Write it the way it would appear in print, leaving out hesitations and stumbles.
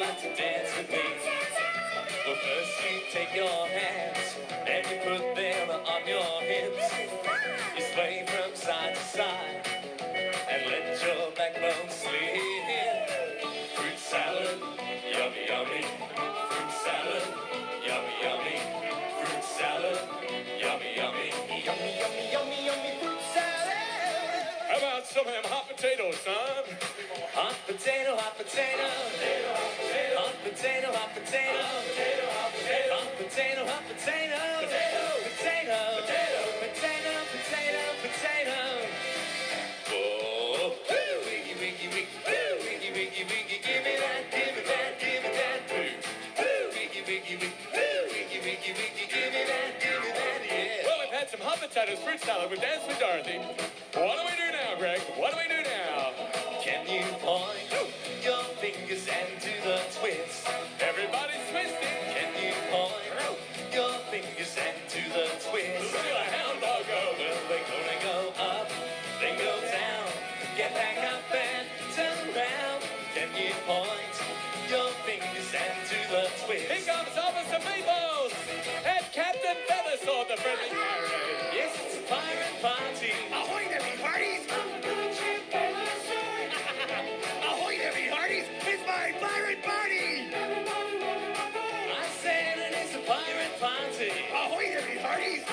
like to dance with me? Well, first you take your hands and you put them on your hips. You sway from side to side and let your backbone slip. Fruit salad, yummy, yummy. Fruit salad, yummy, yummy. Fruit salad, yummy, yummy. Yummy, yummy, yummy, yummy fruit salad. How about some of them hot potatoes, son? Hot potato, hot potato. Hot potato, hot potato. Hot potato, hot potato. Potato, potato, potato, potato. Oh, wiggy, wiggy, wiggy, wiggy, wiggy, wiggy, give me that, give me that, give me that. Wiggy, wiggy, wiggy, wiggy, wiggy, wiggy, give me that, yeah. Well, we've had some hot potatoes, fruit salad with Dance with Dorothy. What do we do now, Greg? What do we do now? Can you point your fingers and do the twist? Everybody's twisting. Can you point your fingers and do the twist? Look at the hound dog go. Well, they're gonna go up, then go down, get back up and turn around. Can you point your fingers and do the twist? Here comes Officer Meatballs and Captain Feathersword, the friendly pirate. Yes, it's a pirate party. Ahoy there, me hearties! Ahoy there, me hearties! It's my pirate party! I said it is a pirate party. Ahoy there, me hearties!